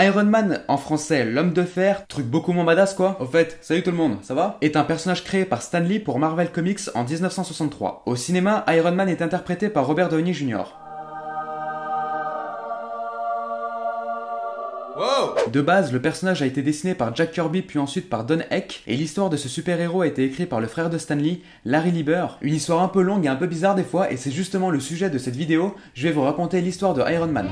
Iron Man, en français l'homme de fer, truc beaucoup moins badass quoi. Au fait, salut tout le monde, ça va? Est un personnage créé par Stan Lee pour Marvel Comics en 1963. Au cinéma, Iron Man est interprété par Robert Downey Jr. Wow. De base, le personnage a été dessiné par Jack Kirby puis ensuite par Don Heck, et l'histoire de ce super-héros a été écrite par le frère de Stan Lee, Larry Lieber. Une histoire un peu longue et un peu bizarre des fois, et c'est justement le sujet de cette vidéo. Je vais vous raconter l'histoire de Iron Man.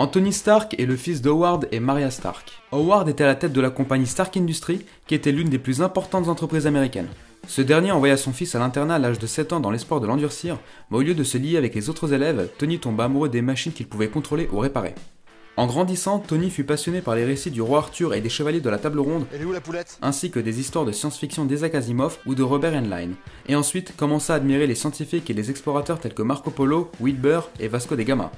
Tony Stark est le fils d'Howard et Maria Stark. Howard était à la tête de la compagnie Stark Industries, qui était l'une des plus importantes entreprises américaines. Ce dernier envoya son fils à l'internat à l'âge de 7 ans dans l'espoir de l'endurcir, mais au lieu de se lier avec les autres élèves, Tony tomba amoureux des machines qu'il pouvait contrôler ou réparer. En grandissant, Tony fut passionné par les récits du roi Arthur et des chevaliers de la table ronde, Elle est où la poulette? Ainsi que des histoires de science-fiction d'Isaac Asimov ou de Robert Heinlein, et ensuite commença à admirer les scientifiques et les explorateurs tels que Marco Polo, Wilbur et Vasco da Gama.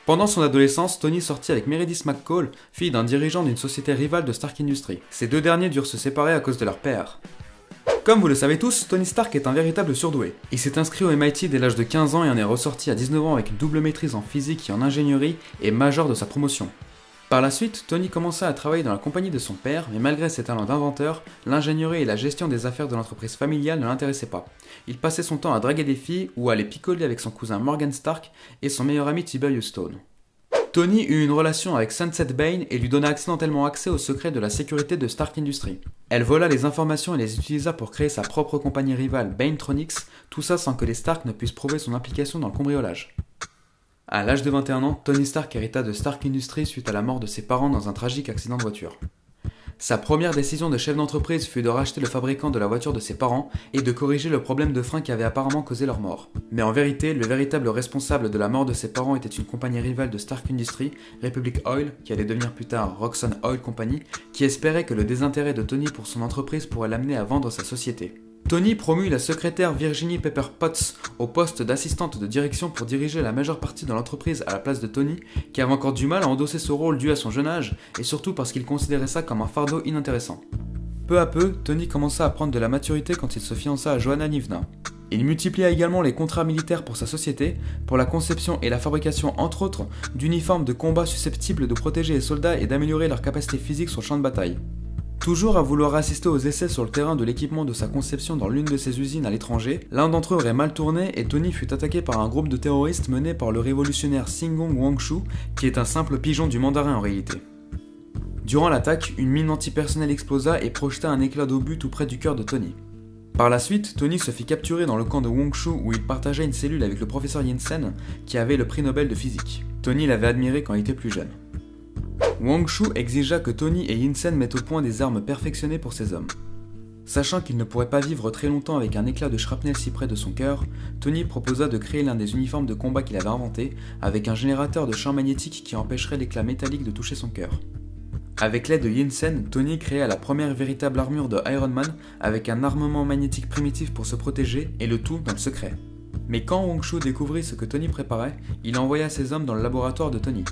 Pendant son adolescence, Tony sortit avec Meredith McCall, fille d'un dirigeant d'une société rivale de Stark Industries. Ces deux derniers durent se séparer à cause de leur père. Comme vous le savez tous, Tony Stark est un véritable surdoué. Il s'est inscrit au MIT dès l'âge de 15 ans et en est ressorti à 19 ans avec une double maîtrise en physique et en ingénierie et major de sa promotion. Par la suite, Tony commença à travailler dans la compagnie de son père, mais malgré ses talents d'inventeur, l'ingénierie et la gestion des affaires de l'entreprise familiale ne l'intéressaient pas. Il passait son temps à draguer des filles ou à les picoler avec son cousin Morgan Stark et son meilleur ami Tiberius Stone. Tony eut une relation avec Sunset Bane et lui donna accidentellement accès aux secrets de la sécurité de Stark Industries. Elle vola les informations et les utilisa pour créer sa propre compagnie rivale Banetronics, tout ça sans que les Stark ne puissent prouver son implication dans le cambriolage. À l'âge de 21 ans, Tony Stark hérita de Stark Industries suite à la mort de ses parents dans un tragique accident de voiture. Sa première décision de chef d'entreprise fut de racheter le fabricant de la voiture de ses parents et de corriger le problème de frein qui avait apparemment causé leur mort. Mais en vérité, le véritable responsable de la mort de ses parents était une compagnie rivale de Stark Industries, Republic Oil, qui allait devenir plus tard Roxxon Oil Company, qui espérait que le désintérêt de Tony pour son entreprise pourrait l'amener à vendre sa société. Tony promut la secrétaire Virginie Pepper Potts au poste d'assistante de direction pour diriger la majeure partie de l'entreprise à la place de Tony, qui avait encore du mal à endosser ce rôle dû à son jeune âge, et surtout parce qu'il considérait ça comme un fardeau inintéressant. Peu à peu, Tony commença à prendre de la maturité quand il se fiança à Joanna Nivna. Il multiplia également les contrats militaires pour sa société, pour la conception et la fabrication entre autres d'uniformes de combat susceptibles de protéger les soldats et d'améliorer leur capacité physique sur le champ de bataille. Toujours à vouloir assister aux essais sur le terrain de l'équipement de sa conception dans l'une de ses usines à l'étranger, l'un d'entre eux aurait mal tourné et Tony fut attaqué par un groupe de terroristes mené par le révolutionnaire Singong Wangshu, qui est un simple pigeon du mandarin en réalité. Durant l'attaque, une mine antipersonnelle explosa et projeta un éclat d'obus tout près du cœur de Tony. Par la suite, Tony se fit capturer dans le camp de Wangshu où il partageait une cellule avec le professeur Yinsen, qui avait le prix Nobel de physique. Tony l'avait admiré quand il était plus jeune. Wangshu exigea que Tony et Yinsen mettent au point des armes perfectionnées pour ses hommes. Sachant qu'il ne pourrait pas vivre très longtemps avec un éclat de shrapnel si près de son cœur, Tony proposa de créer l'un des uniformes de combat qu'il avait inventé, avec un générateur de champ magnétique qui empêcherait l'éclat métallique de toucher son cœur. Avec l'aide de Yinsen, Tony créa la première véritable armure de Iron Man, avec un armement magnétique primitif pour se protéger, et le tout dans le secret. Mais quand Wangshu découvrit ce que Tony préparait, il envoya ses hommes dans le laboratoire de Tony.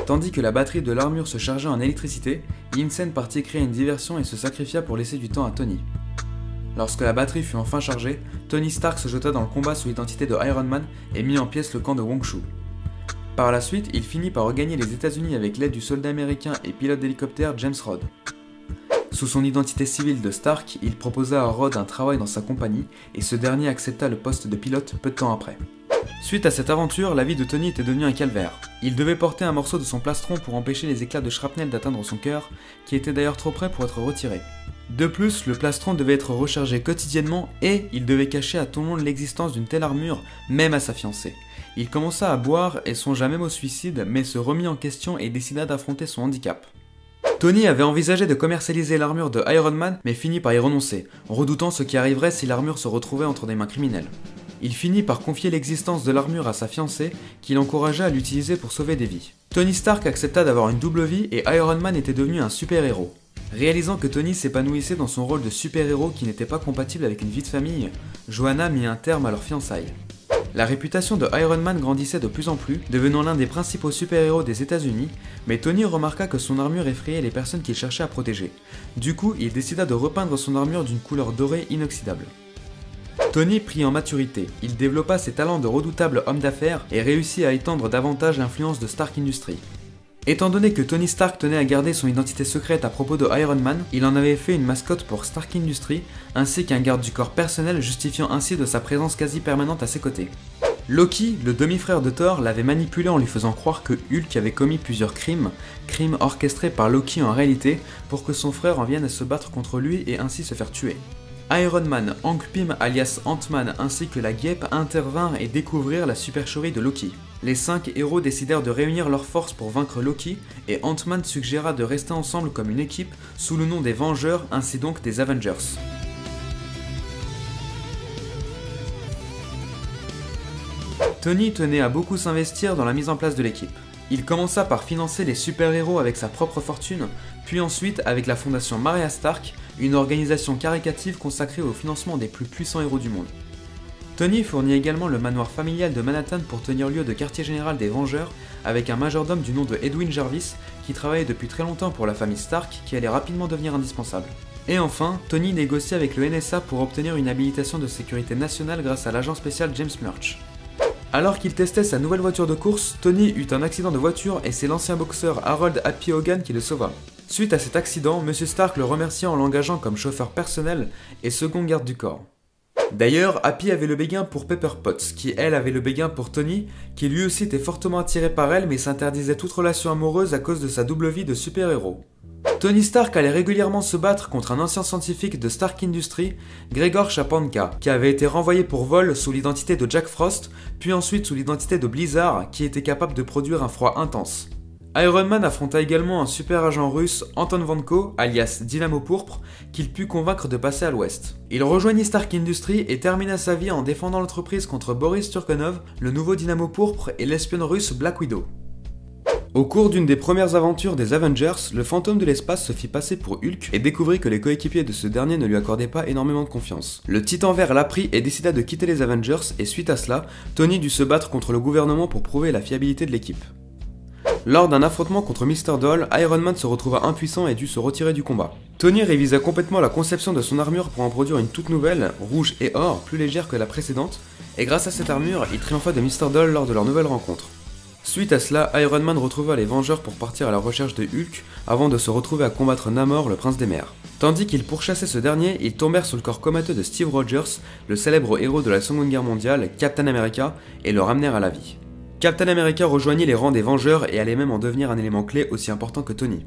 Tandis que la batterie de l'armure se chargeait en électricité, Yinsen partit créer une diversion et se sacrifia pour laisser du temps à Tony. Lorsque la batterie fut enfin chargée, Tony Stark se jeta dans le combat sous l'identité de Iron Man et mit en pièces le camp de Wangshu. Par la suite, il finit par regagner les États-Unis avec l'aide du soldat américain et pilote d'hélicoptère James Rhodes. Sous son identité civile de Stark, il proposa à Rhodes un travail dans sa compagnie et ce dernier accepta le poste de pilote peu de temps après. Suite à cette aventure, la vie de Tony était devenue un calvaire. Il devait porter un morceau de son plastron pour empêcher les éclats de shrapnel d'atteindre son cœur, qui était d'ailleurs trop près pour être retiré. De plus, le plastron devait être rechargé quotidiennement et il devait cacher à tout le monde l'existence d'une telle armure, même à sa fiancée. Il commença à boire et songea même au suicide, mais se remit en question et décida d'affronter son handicap. Tony avait envisagé de commercialiser l'armure de Iron Man, mais finit par y renoncer, redoutant ce qui arriverait si l'armure se retrouvait entre des mains criminelles. Il finit par confier l'existence de l'armure à sa fiancée, qui l'encouragea à l'utiliser pour sauver des vies. Tony Stark accepta d'avoir une double vie et Iron Man était devenu un super-héros. Réalisant que Tony s'épanouissait dans son rôle de super-héros qui n'était pas compatible avec une vie de famille, Joanna mit un terme à leurs fiançailles. La réputation de Iron Man grandissait de plus en plus, devenant l'un des principaux super-héros des États-Unis, mais Tony remarqua que son armure effrayait les personnes qu'il cherchait à protéger. Du coup, il décida de repeindre son armure d'une couleur dorée inoxydable. Tony prit en maturité, il développa ses talents de redoutable homme d'affaires et réussit à étendre davantage l'influence de Stark Industries. Étant donné que Tony Stark tenait à garder son identité secrète à propos de Iron Man, il en avait fait une mascotte pour Stark Industries, ainsi qu'un garde du corps personnel justifiant ainsi de sa présence quasi permanente à ses côtés. Loki, le demi-frère de Thor, l'avait manipulé en lui faisant croire que Hulk avait commis plusieurs crimes orchestrés par Loki en réalité, pour que son frère en vienne à se battre contre lui et ainsi se faire tuer. Iron Man, Hank Pym alias Ant-Man ainsi que la Guêpe intervinrent et découvrirent la supercherie de Loki. Les 5 héros décidèrent de réunir leurs forces pour vaincre Loki et Ant-Man suggéra de rester ensemble comme une équipe sous le nom des Vengeurs ainsi donc des Avengers. Tony tenait à beaucoup s'investir dans la mise en place de l'équipe. Il commença par financer les super-héros avec sa propre fortune, puis ensuite avec la fondation Maria Stark, une organisation caritative consacrée au financement des plus puissants héros du monde. Tony fournit également le manoir familial de Manhattan pour tenir lieu de quartier général des Vengeurs, avec un majordome du nom de Edwin Jarvis, qui travaillait depuis très longtemps pour la famille Stark, qui allait rapidement devenir indispensable. Et enfin, Tony négocie avec le NSA pour obtenir une habilitation de sécurité nationale grâce à l'agent spécial James Murch. Alors qu'il testait sa nouvelle voiture de course, Tony eut un accident de voiture et c'est l'ancien boxeur Harold Happy Hogan qui le sauva. Suite à cet accident, M. Stark le remercia en l'engageant comme chauffeur personnel et second garde du corps. D'ailleurs, Happy avait le béguin pour Pepper Potts, qui elle avait le béguin pour Tony, qui lui aussi était fortement attiré par elle mais s'interdisait toute relation amoureuse à cause de sa double vie de super-héros. Tony Stark allait régulièrement se battre contre un ancien scientifique de Stark Industries, Gregor Shapanka, qui avait été renvoyé pour vol sous l'identité de Jack Frost, puis ensuite sous l'identité de Blizzard, qui était capable de produire un froid intense. Iron Man affronta également un super agent russe, Anton Vanko, alias Dynamo Pourpre, qu'il put convaincre de passer à l'ouest. Il rejoignit Stark Industries et termina sa vie en défendant l'entreprise contre Boris Turkonov, le nouveau Dynamo Pourpre et l'espionne russe Black Widow. Au cours d'une des premières aventures des Avengers, le fantôme de l'espace se fit passer pour Hulk et découvrit que les coéquipiers de ce dernier ne lui accordaient pas énormément de confiance. Le Titan Vert l'apprit et décida de quitter les Avengers et suite à cela, Tony dut se battre contre le gouvernement pour prouver la fiabilité de l'équipe. Lors d'un affrontement contre Mr. Doll, Iron Man se retrouva impuissant et dut se retirer du combat. Tony révisa complètement la conception de son armure pour en produire une toute nouvelle, rouge et or, plus légère que la précédente, et grâce à cette armure, il triompha de Mr. Doll lors de leur nouvelle rencontre. Suite à cela, Iron Man retrouva les Vengeurs pour partir à la recherche de Hulk, avant de se retrouver à combattre Namor, le prince des mers. Tandis qu'ils pourchassaient ce dernier, ils tombèrent sur le corps comateux de Steve Rogers, le célèbre héros de la Seconde Guerre mondiale, Captain America, et le ramenèrent à la vie. Captain America rejoignit les rangs des Vengeurs et allait même en devenir un élément clé aussi important que Tony.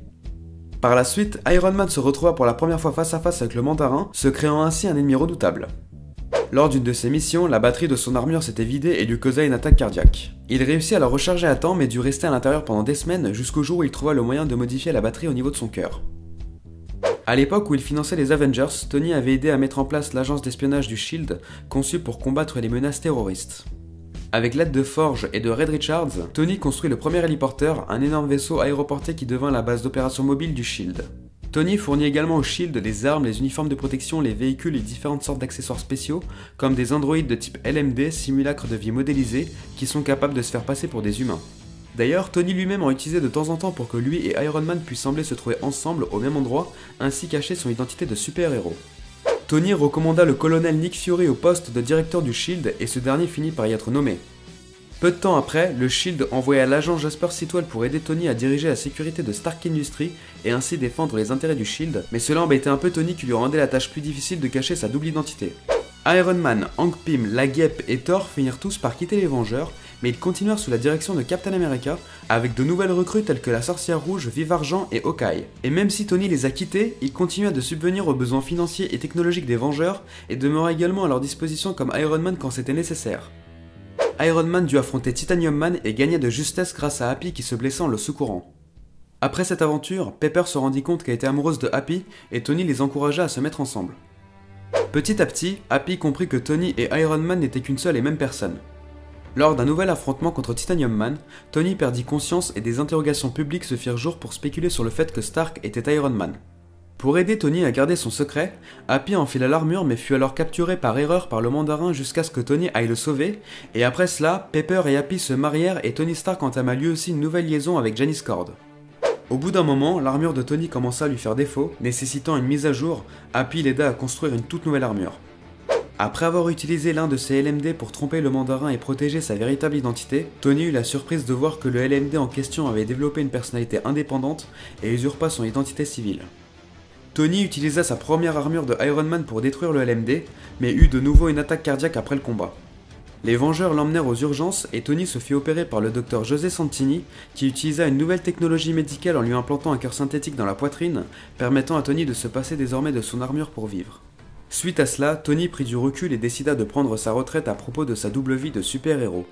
Par la suite, Iron Man se retrouva pour la première fois face à face avec le Mandarin, se créant ainsi un ennemi redoutable. Lors d'une de ses missions, la batterie de son armure s'était vidée et lui causa une attaque cardiaque. Il réussit à la recharger à temps mais dut rester à l'intérieur pendant des semaines jusqu'au jour où il trouva le moyen de modifier la batterie au niveau de son cœur. A l'époque où il finançait les Avengers, Tony avait aidé à mettre en place l'agence d'espionnage du SHIELD, conçue pour combattre les menaces terroristes. Avec l'aide de Forge et de Red Richards, Tony construit le premier héliporteur, un énorme vaisseau aéroporté qui devint la base d'opération mobile du SHIELD. Tony fournit également au SHIELD des armes, les uniformes de protection, les véhicules et différentes sortes d'accessoires spéciaux, comme des androïdes de type LMD, simulacres de vie modélisés, qui sont capables de se faire passer pour des humains. D'ailleurs, Tony lui-même en utilisait de temps en temps pour que lui et Iron Man puissent sembler se trouver ensemble au même endroit, ainsi cacher son identité de super-héros. Tony recommanda le colonel Nick Fury au poste de directeur du SHIELD et ce dernier finit par y être nommé. Peu de temps après, le SHIELD envoya l'agent Jasper Sitwell pour aider Tony à diriger la sécurité de Stark Industries et ainsi défendre les intérêts du SHIELD, mais cela embêtait un peu Tony qui lui rendait la tâche plus difficile de cacher sa double identité. Iron Man, Hank Pym, la Guêpe et Thor finirent tous par quitter les Vengeurs, mais ils continuèrent sous la direction de Captain America avec de nouvelles recrues telles que la Sorcière Rouge, Vive Argent et Hawkeye. Et même si Tony les a quittés, il continua de subvenir aux besoins financiers et technologiques des Vengeurs et demeura également à leur disposition comme Iron Man quand c'était nécessaire. Iron Man dut affronter Titanium Man et gagna de justesse grâce à Happy qui se blessa en le secourant. Après cette aventure, Pepper se rendit compte qu'elle était amoureuse de Happy et Tony les encouragea à se mettre ensemble. Petit à petit, Happy comprit que Tony et Iron Man n'étaient qu'une seule et même personne. Lors d'un nouvel affrontement contre Titanium Man, Tony perdit conscience et des interrogations publiques se firent jour pour spéculer sur le fait que Stark était Iron Man. Pour aider Tony à garder son secret, Happy enfila l'armure mais fut alors capturé par erreur par le mandarin jusqu'à ce que Tony aille le sauver, et après cela, Pepper et Happy se marièrent et Tony Stark entama lui aussi une nouvelle liaison avec Janice Cord. Au bout d'un moment, l'armure de Tony commença à lui faire défaut, nécessitant une mise à jour. Happy l'aida à construire une toute nouvelle armure. Après avoir utilisé l'un de ses LMD pour tromper le mandarin et protéger sa véritable identité, Tony eut la surprise de voir que le LMD en question avait développé une personnalité indépendante et usurpa son identité civile. Tony utilisa sa première armure de Iron Man pour détruire le LMD, mais eut de nouveau une attaque cardiaque après le combat. Les Vengeurs l'emmenèrent aux urgences et Tony se fit opérer par le docteur José Santini, qui utilisa une nouvelle technologie médicale en lui implantant un cœur synthétique dans la poitrine, permettant à Tony de se passer désormais de son armure pour vivre. Suite à cela, Tony prit du recul et décida de prendre sa retraite à propos de sa double vie de super-héros.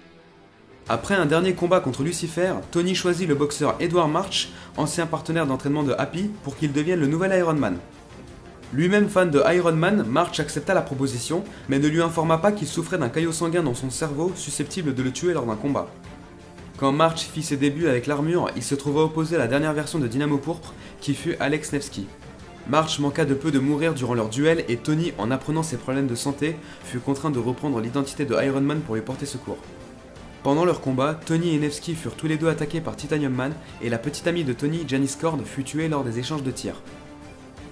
Après un dernier combat contre Lucifer, Tony choisit le boxeur Edward March, ancien partenaire d'entraînement de Happy, pour qu'il devienne le nouvel Iron Man. Lui-même fan de Iron Man, March accepta la proposition, mais ne lui informa pas qu'il souffrait d'un caillot sanguin dans son cerveau susceptible de le tuer lors d'un combat. Quand March fit ses débuts avec l'armure, il se trouva opposé à la dernière version de Dynamo Pourpre, qui fut Alex Nevsky. March manqua de peu de mourir durant leur duel et Tony, en apprenant ses problèmes de santé, fut contraint de reprendre l'identité de Iron Man pour lui porter secours. Pendant leur combat, Tony et Nevsky furent tous les deux attaqués par Titanium Man et la petite amie de Tony, Janice Cord, fut tuée lors des échanges de tirs.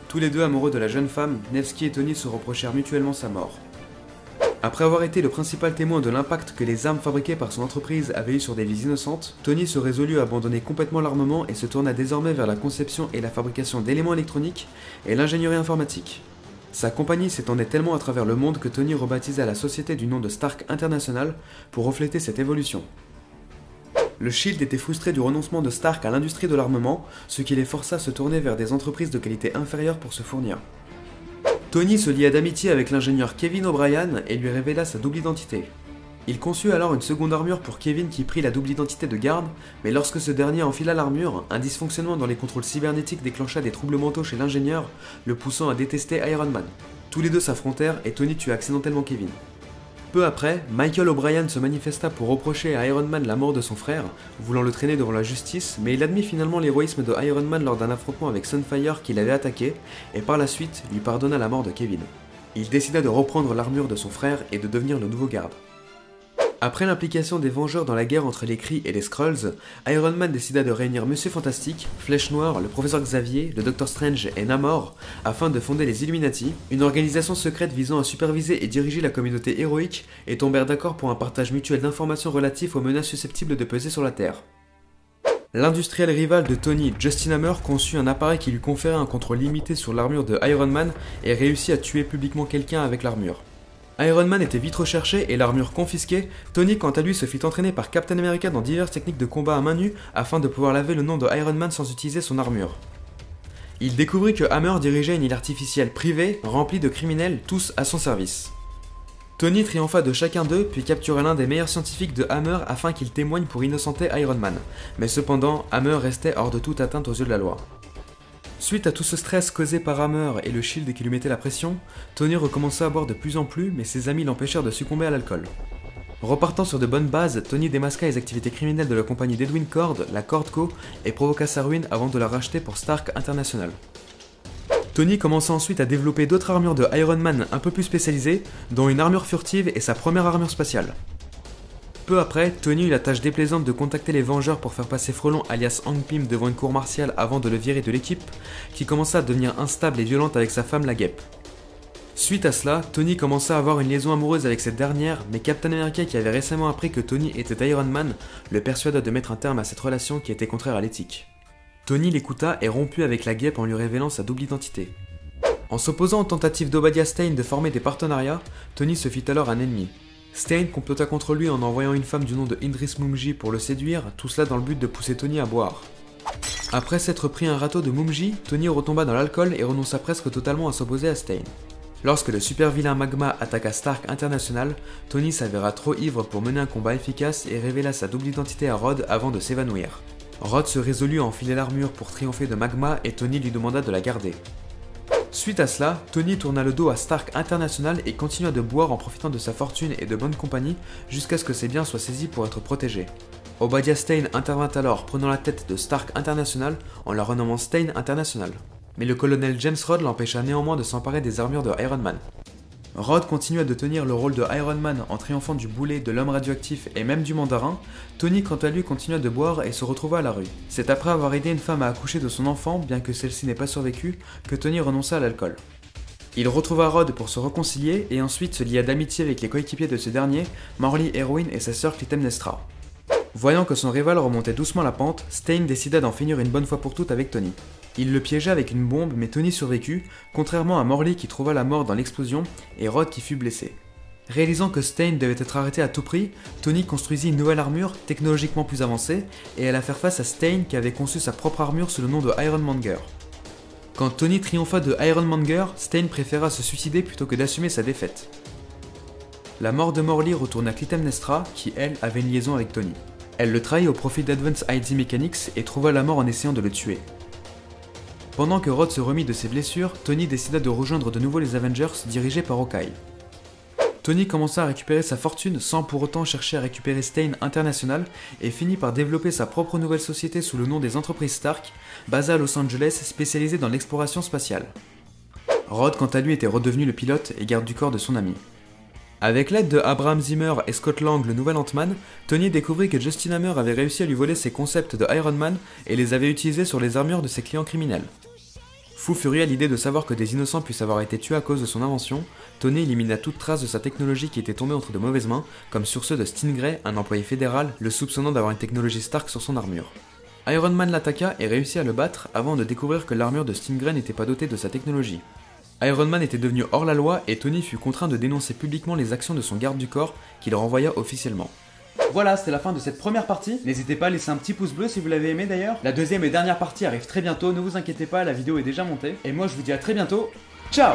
Tous les deux amoureux de la jeune femme, Nevsky et Tony se reprochèrent mutuellement sa mort. Après avoir été le principal témoin de l'impact que les armes fabriquées par son entreprise avaient eu sur des vies innocentes, Tony se résolut à abandonner complètement l'armement et se tourna désormais vers la conception et la fabrication d'éléments électroniques et l'ingénierie informatique. Sa compagnie s'étendait tellement à travers le monde que Tony rebaptisa la société du nom de Stark International pour refléter cette évolution. Le Shield était frustré du renoncement de Stark à l'industrie de l'armement, ce qui les força à se tourner vers des entreprises de qualité inférieure pour se fournir. Tony se lia d'amitié avec l'ingénieur Kevin O'Brien et lui révéla sa double identité. Il conçut alors une seconde armure pour Kevin qui prit la double identité de garde, mais lorsque ce dernier enfila l'armure, un dysfonctionnement dans les contrôles cybernétiques déclencha des troubles mentaux chez l'ingénieur, le poussant à détester Iron Man. Tous les deux s'affrontèrent et Tony tua accidentellement Kevin. Peu après, Michael O'Brien se manifesta pour reprocher à Iron Man la mort de son frère, voulant le traîner devant la justice, mais il admit finalement l'héroïsme de Iron Man lors d'un affrontement avec Sunfire qui l'avait attaqué, et par la suite lui pardonna la mort de Kevin. Il décida de reprendre l'armure de son frère et de devenir le nouveau garde. Après l'implication des Vengeurs dans la guerre entre les Kree et les Skrulls, Iron Man décida de réunir Monsieur Fantastique, Flèche Noire, le Professeur Xavier, le Docteur Strange et Namor afin de fonder les Illuminati, une organisation secrète visant à superviser et diriger la communauté héroïque, et tombèrent d'accord pour un partage mutuel d'informations relatifs aux menaces susceptibles de peser sur la Terre. L'industriel rival de Tony, Justin Hammer, conçut un appareil qui lui conférait un contrôle limité sur l'armure de Iron Man et réussit à tuer publiquement quelqu'un avec l'armure. Iron Man était vite recherché et l'armure confisquée, Tony quant à lui se fit entraîner par Captain America dans diverses techniques de combat à main nue afin de pouvoir laver le nom de Iron Man sans utiliser son armure. Il découvrit que Hammer dirigeait une île artificielle privée remplie de criminels, tous à son service. Tony triompha de chacun d'eux puis captura l'un des meilleurs scientifiques de Hammer afin qu'il témoigne pour innocenter Iron Man, mais cependant Hammer restait hors de toute atteinte aux yeux de la loi. Suite à tout ce stress causé par Hammer et le Shield qui lui mettait la pression, Tony recommença à boire de plus en plus, mais ses amis l'empêchèrent de succomber à l'alcool. Repartant sur de bonnes bases, Tony démasqua les activités criminelles de la compagnie d'Edwin Cord, la Cord Co, et provoqua sa ruine avant de la racheter pour Stark International. Tony commença ensuite à développer d'autres armures de Iron Man un peu plus spécialisées, dont une armure furtive et sa première armure spatiale. Peu après, Tony eut la tâche déplaisante de contacter les Vengeurs pour faire passer Frelon alias Hank Pym devant une cour martiale avant de le virer de l'équipe, qui commença à devenir instable et violente avec sa femme la Guêpe. Suite à cela, Tony commença à avoir une liaison amoureuse avec cette dernière, mais Captain America qui avait récemment appris que Tony était Iron Man, le persuada de mettre un terme à cette relation qui était contraire à l'éthique. Tony l'écouta et romput avec la Guêpe en lui révélant sa double identité. En s'opposant aux tentatives d'Obadiah Stane de former des partenariats, Tony se fit alors un ennemi. Stane complota contre lui en envoyant une femme du nom de Idris Mumji pour le séduire, tout cela dans le but de pousser Tony à boire. Après s'être pris un râteau de Mumji, Tony retomba dans l'alcool et renonça presque totalement à s'opposer à Stane. Lorsque le super vilain Magma attaqua Stark International, Tony s'avéra trop ivre pour mener un combat efficace et révéla sa double identité à Rod avant de s'évanouir. Rod se résolut à enfiler l'armure pour triompher de Magma et Tony lui demanda de la garder. Suite à cela, Tony tourna le dos à Stark International et continua de boire en profitant de sa fortune et de bonne compagnie jusqu'à ce que ses biens soient saisis pour être protégés. Obadiah Stane intervint alors prenant la tête de Stark International en la renommant Stane International. Mais le colonel James Rhodes l'empêcha néanmoins de s'emparer des armures de Iron Man. Rhodes continua de tenir le rôle de Iron Man en triomphant du boulet, de l'homme radioactif et même du mandarin. Tony quant à lui continua de boire et se retrouva à la rue. C'est après avoir aidé une femme à accoucher de son enfant, bien que celle-ci n'ait pas survécu, que Tony renonça à l'alcool. Il retrouva Rhodes pour se réconcilier et ensuite se lia d'amitié avec les coéquipiers de ce dernier, Morley Erwin et sa sœur Clytemnestra. Voyant que son rival remontait doucement la pente, Stane décida d'en finir une bonne fois pour toutes avec Tony. Il le piégea avec une bombe mais Tony survécut, contrairement à Morley qui trouva la mort dans l'explosion et Rhodes qui fut blessé. Réalisant que Stane devait être arrêté à tout prix, Tony construisit une nouvelle armure technologiquement plus avancée et alla faire face à Stane qui avait conçu sa propre armure sous le nom de Ironmonger. Quand Tony triompha de Ironmonger, Stane préféra se suicider plutôt que d'assumer sa défaite. La mort de Morley retourna Clytemnestra qui, elle, avait une liaison avec Tony. Elle le trahit au profit d'Advanced ID Mechanics et trouva la mort en essayant de le tuer. Pendant que Rhodes se remit de ses blessures, Tony décida de rejoindre de nouveau les Avengers dirigés par Hawkeye. Tony commença à récupérer sa fortune sans pour autant chercher à récupérer Stane International et finit par développer sa propre nouvelle société sous le nom des entreprises Stark, basée à Los Angeles spécialisée dans l'exploration spatiale. Rhodes quant à lui était redevenu le pilote et garde du corps de son ami. Avec l'aide de Abraham Zimmer et Scott Lang, le nouvel Ant-Man, Tony découvrit que Justin Hammer avait réussi à lui voler ses concepts de Iron Man et les avait utilisés sur les armures de ses clients criminels. Fou furieux à l'idée de savoir que des innocents puissent avoir été tués à cause de son invention, Tony élimina toute trace de sa technologie qui était tombée entre de mauvaises mains, comme sur ceux de Stingray, un employé fédéral, le soupçonnant d'avoir une technologie Stark sur son armure. Iron Man l'attaqua et réussit à le battre avant de découvrir que l'armure de Stingray n'était pas dotée de sa technologie. Iron Man était devenu hors la loi et Tony fut contraint de dénoncer publiquement les actions de son garde du corps qu'il renvoya officiellement. Voilà, c'était la fin de cette première partie. N'hésitez pas à laisser un petit pouce bleu si vous l'avez aimé d'ailleurs. La deuxième et dernière partie arrive très bientôt, ne vous inquiétez pas, la vidéo est déjà montée. Et moi je vous dis à très bientôt, ciao!